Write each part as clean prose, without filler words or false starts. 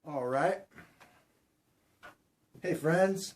All right. Hey friends.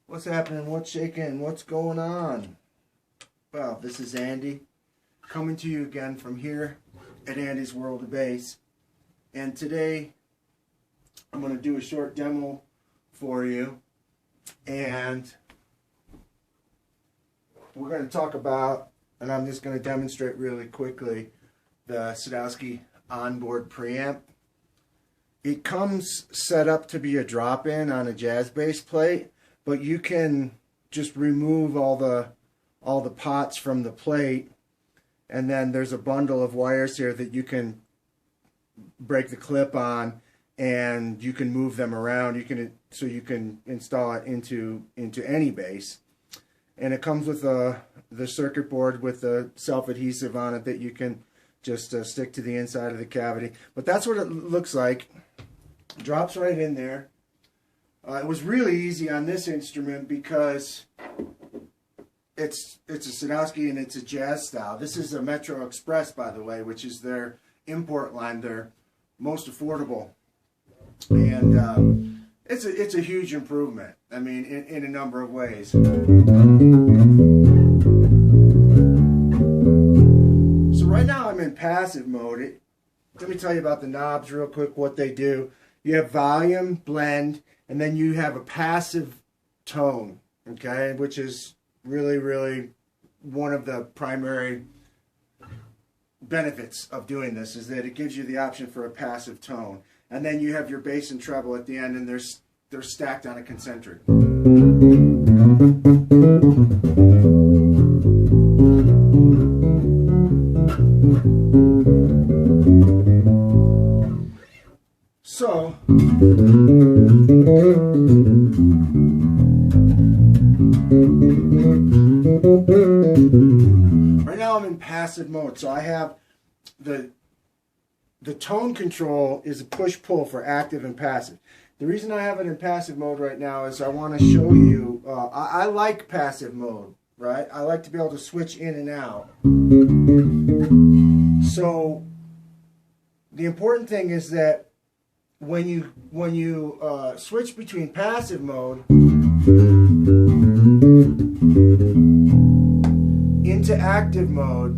What's happening? What's shaking? What's going on? Well, this is Andy coming to you again from here at Andy's World of Bass. And today I'm going to do a short demo for you. And we're going to talk about, and I'm just going to demonstrate really quickly, the Sadowsky Onboard Preamp. It comes set up to be a drop-in on a jazz bass plate, but you can just remove all the pots from the plate, and then there's a bundle of wires here that you can break the clip on, and you can move them around. So you can install it into any bass, and it comes with the circuit board with the self-adhesive on it that you can just stick to the inside of the cavity. But that's what it looks like. Drops right in there. It was really easy on this instrument because it's a Sadowsky and it's a jazz style. This is a Metro Express, by the way, which is their import line, their most affordable, and it's a huge improvement. I mean, in a number of ways. So right now I'm in passive mode. Let me tell you about the knobs real quick, what they do. You have volume, blend, and then you have a passive tone, okay, which is really, really one of the primary benefits of doing this, is that it gives you the option for a passive tone. And then you have your bass and treble at the end, and they're stacked on a concentric. So, right now I'm in passive mode, so I have the tone control is a push-pull for active and passive. The reason I have it in passive mode right now is I want to show you, I like passive mode, right? I like to be able to switch in and out. So, the important thing is that when you switch between passive mode into active mode,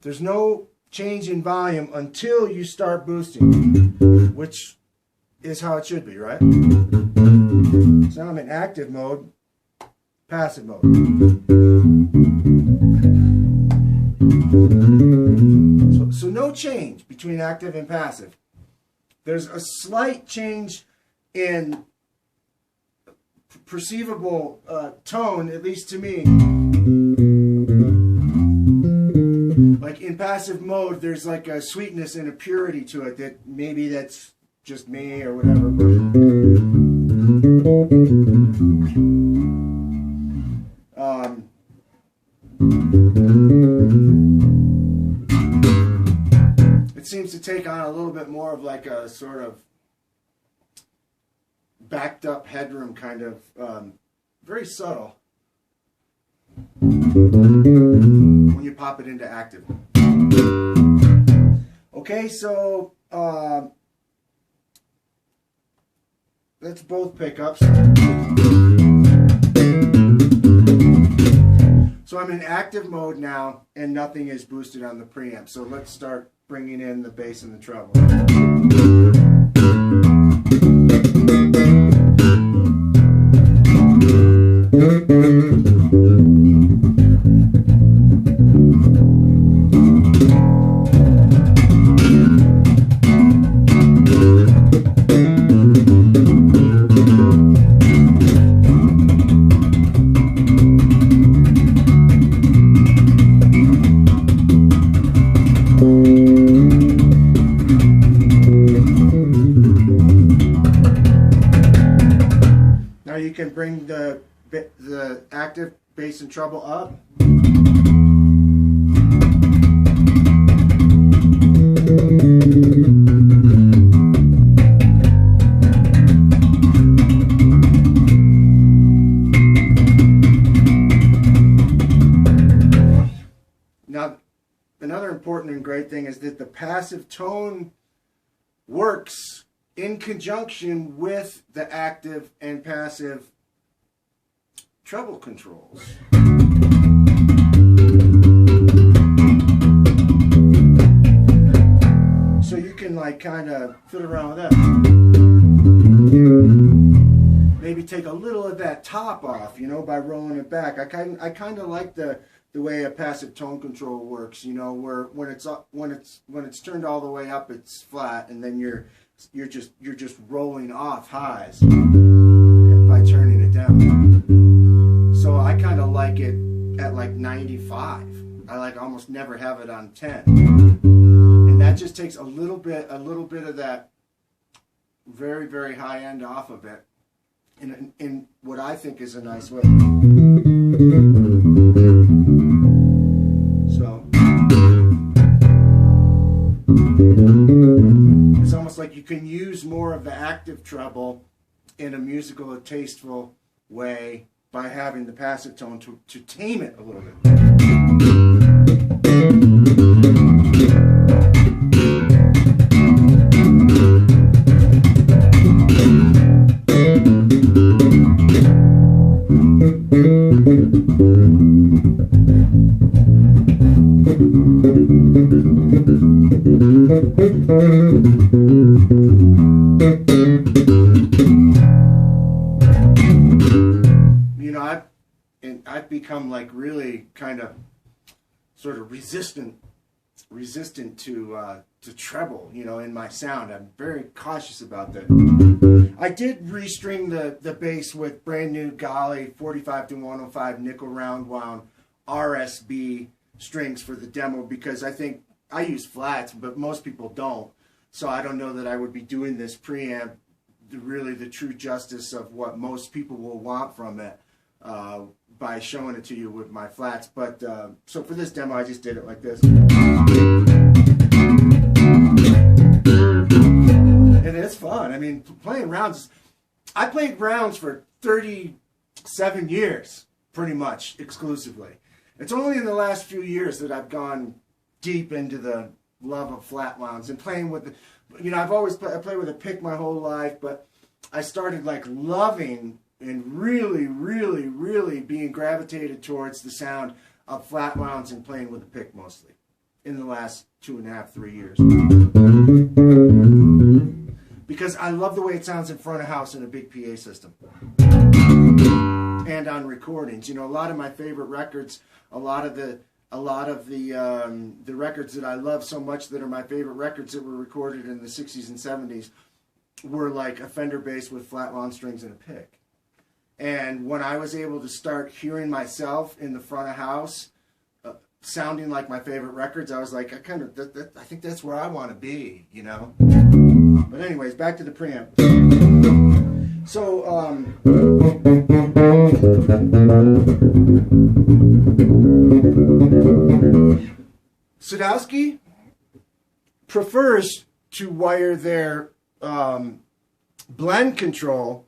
there's no change in volume until you start boosting, which is how it should be, right? So now I'm in active mode, passive mode. So no change between active and passive. There's a slight change in perceivable tone, at least to me. Like in passive mode, there's like a sweetness and a purity to it that maybe that's just me or whatever. It seems to take on a little bit more of like a sort of backed up headroom kind of, very subtle when you pop it into active. Okay, so that's both pickups. So I'm in active mode now and nothing is boosted on the preamp. So let's start bringing in the bass and the treble. You can bring the active bass and treble up. Now, another important and great thing is that the passive tone works in conjunction with the active and passive treble controls. So you can like kind of fiddle around with that. Maybe take a little of that top off, you know, by rolling it back. I kind of like the way a passive tone control works, you know, where when it's turned all the way up, it's flat, and then you're just rolling off highs by turning it down. So I kind of like it at like 95. I like almost never have it on 10, and that just takes a little bit of that very, very high end off of it in what I think is a nice way. So it's almost like you can use more of the active treble in a musical or tasteful way by having the passive tone to tame it a little bit. You know, I've become like really kind of sort of resistant to treble, you know, in my sound. I'm very cautious about that. I did restring the bass with brand new Golly 45 to 105 nickel round wound RSB strings for the demo, because I think I use flats, but most people don't. So I don't know that I would be doing this preamp really the true justice of what most people will want from it by showing it to you with my flats. But so for this demo, I just did it like this. And it's fun. I mean, playing rounds, I played rounds for 37 years, pretty much exclusively. It's only in the last few years that I've gone deep into the love of flat wounds and playing with the, you know, I played with a pick my whole life, but I started like loving and really being gravitated towards the sound of flat wounds and playing with a pick mostly in the last 2.5, 3 years. Because I love the way it sounds in front of house in a big PA system. And on recordings. You know, a lot of my favorite records, a lot of the records that I love so much that are my favorite records that were recorded in the 60s and 70s were like a Fender bass with flat wound strings and a pick. And when I was able to start hearing myself in the front of house sounding like my favorite records, I was like, I think that's where I want to be, you know. But anyways, back to the preamp. So Sadowsky prefers to wire their blend control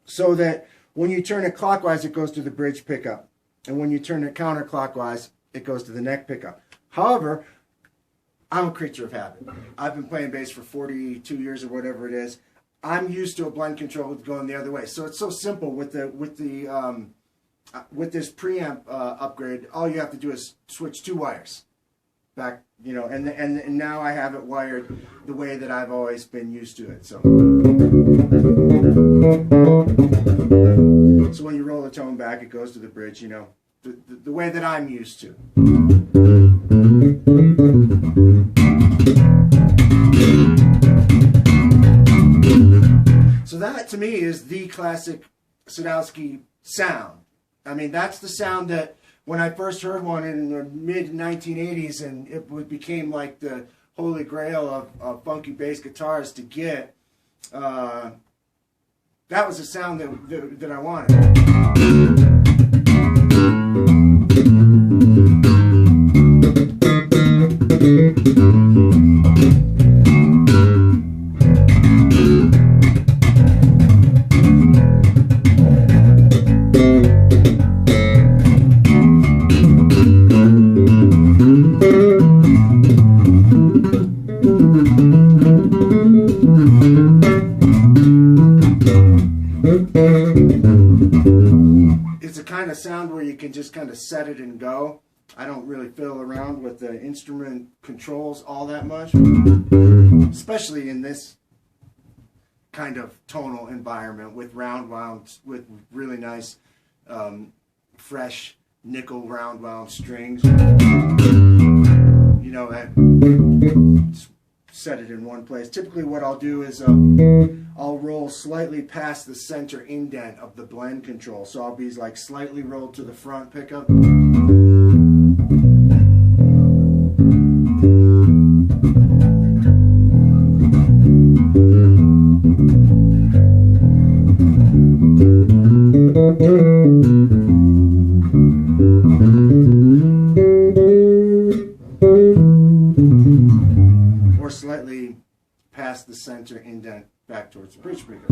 so that when you turn it clockwise, it goes to the bridge pickup, and when you turn it counterclockwise, it goes to the neck pickup. However, I'm a creature of habit. I've been playing bass for 42 years or whatever it is. I'm used to a blend control going the other way. So it's so simple with this preamp upgrade. All you have to do is switch 2 wires back, you know, and now I have it wired the way that I've always been used to it. So when you roll the tone back, it goes to the bridge, you know, the way that I'm used to. So that, to me, is the classic Sadowsky sound. I mean, that's the sound that when I first heard one in the mid-1980s, and it became like the holy grail of funky bass guitars to get, that was the sound that I wanted. can just kind of set it and go. I don't really fiddle around with the instrument controls all that much, especially in this kind of tonal environment with round wound, with really nice fresh nickel round wound strings. You know, set it in one place. Typically what I'll do is I'll roll slightly past the center indent of the blend control. So I'll be like slightly rolled to the front pickup. Or slightly past the center indent back towards the bridge speaker.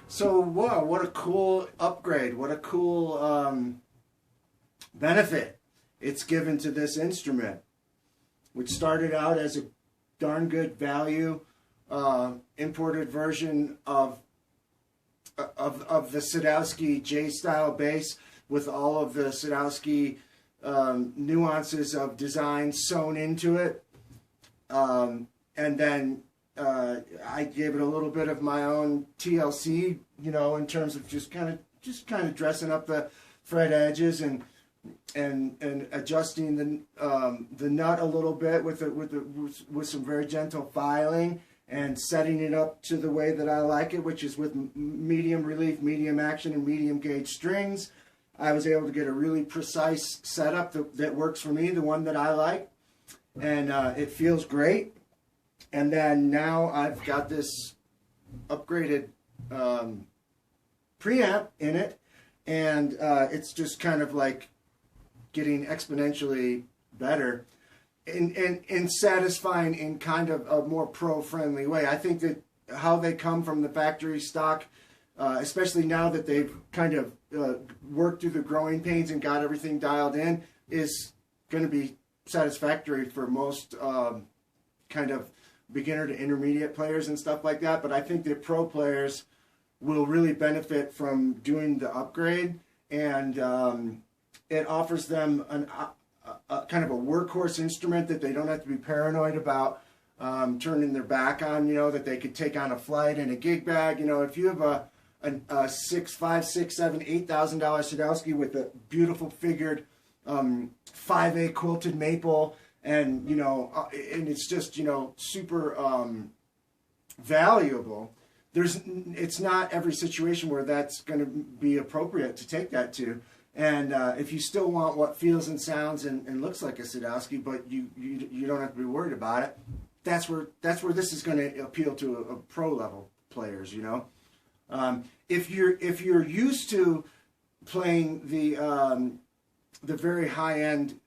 So, wow, what a cool upgrade, what a cool benefit it's given to this instrument, which started out as a darn good value imported version of the Sadowsky J-style bass with all of the Sadowsky nuances of design sewn into it. And then I gave it a little bit of my own TLC, you know, in terms of just kind of dressing up the fret edges and adjusting the nut a little bit with some very gentle filing and setting it up to the way that I like it, which is with medium relief, medium action, and medium gauge strings. I was able to get a really precise setup that works for me, the one that I like, and it feels great. And then now I've got this upgraded preamp in it, and it's just kind of like getting exponentially better and satisfying in kind of a more pro-friendly way. I think that how they come from the factory stock, especially now that they've kind of worked through the growing pains and got everything dialed in, is going to be satisfactory for most kind of beginner to intermediate players and stuff like that. But I think that pro players will really benefit from doing the upgrade, and it offers them a kind of a workhorse instrument that they don't have to be paranoid about turning their back on, you know, that they could take on a flight in a gig bag. You know, if you have a $5,000, $6,000, $7,000, $8,000 Sadowsky with a beautiful figured 5A quilted maple, and, you know, and it's just, you know, super valuable, it's not every situation where that's going to be appropriate to take that to. And if you still want what feels and sounds and looks like a Sadowsky, but you don't have to be worried about it, that's where this is going to appeal to a pro level players. You know, if you're used to playing the very high end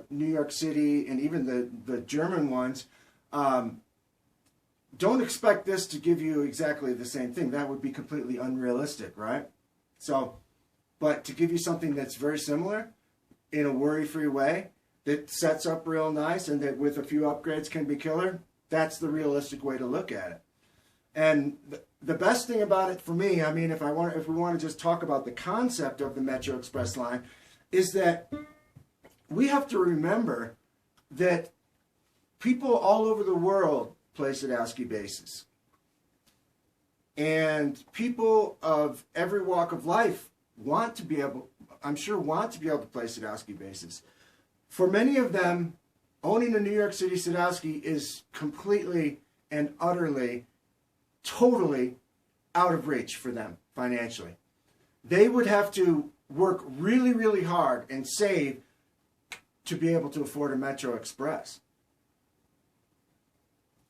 New York City and even the German ones, don't expect this to give you exactly the same thing. That would be completely unrealistic, right? So. But to give you something that's very similar in a worry-free way, that sets up real nice and that with a few upgrades can be killer, that's the realistic way to look at it. And the best thing about it for me, I mean, if we want to just talk about the concept of the Metro Express line, is that we have to remember that people all over the world play Sadowsky basses. And people of every walk of life want to be able, I'm sure, want to be able to play Sadowsky basses. For many of them, owning a New York City Sadowsky is completely and utterly, totally out of reach for them financially. They would have to work really, really hard and save to be able to afford a Metro Express.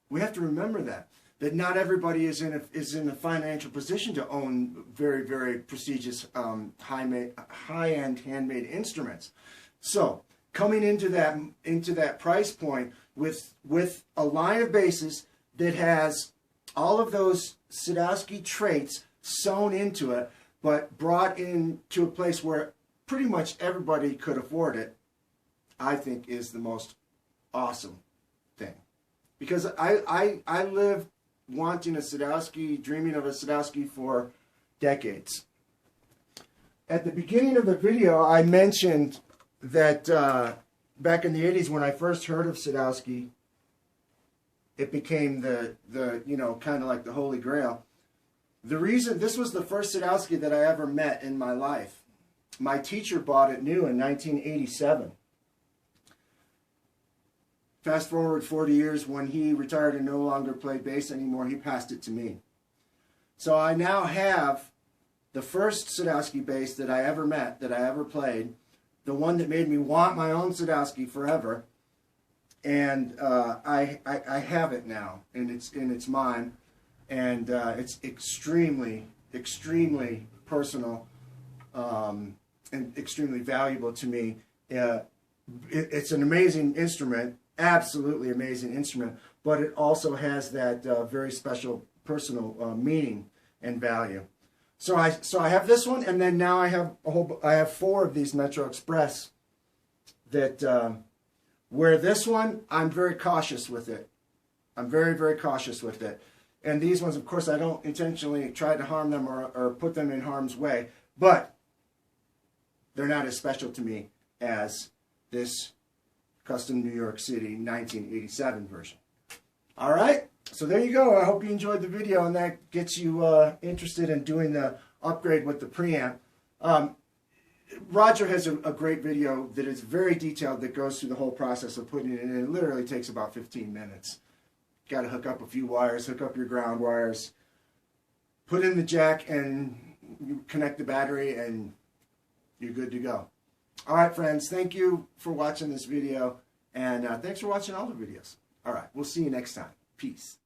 We have to remember that not everybody is in a financial position to own very, very prestigious high-end handmade instruments. So coming into that price point with a line of basses that has all of those Sadowsky traits sewn into it, but brought into a place where pretty much everybody could afford it, I think is the most awesome thing. Because I lived wanting a Sadowsky, dreaming of a Sadowsky for decades. At the beginning of the video, I mentioned that back in the 80s when I first heard of Sadowsky, it became the you know, kind of like the Holy Grail. The reason, this was the first Sadowsky that I ever met in my life. My teacher bought it new in 1987. Fast forward 40 years, when he retired and no longer played bass anymore, he passed it to me. So I now have the first Sadowsky bass that I ever met, that I ever played, the one that made me want my own Sadowsky forever, and I have it now, and it's mine, and it's extremely, extremely personal and extremely valuable to me. It's an amazing instrument. Absolutely amazing instrument, but it also has that very special personal meaning and value. So I have this one, and then now I have 4 of these Metro Express that where this one I'm very cautious with it. I'm very, very cautious with it. And these ones, of course, I don't intentionally try to harm them or put them in harm's way, but they're not as special to me as this custom New York City 1987 version. All right, so there you go. I hope you enjoyed the video, and that gets you interested in doing the upgrade with the preamp. Roger has a great video that is very detailed that goes through the whole process of putting it in. It literally takes about 15 minutes. Got to hook up a few wires, hook up your ground wires, put in the jack, and you connect the battery, and you're good to go. All right, friends, thank you for watching this video, and thanks for watching all the videos. All right, we'll see you next time. Peace.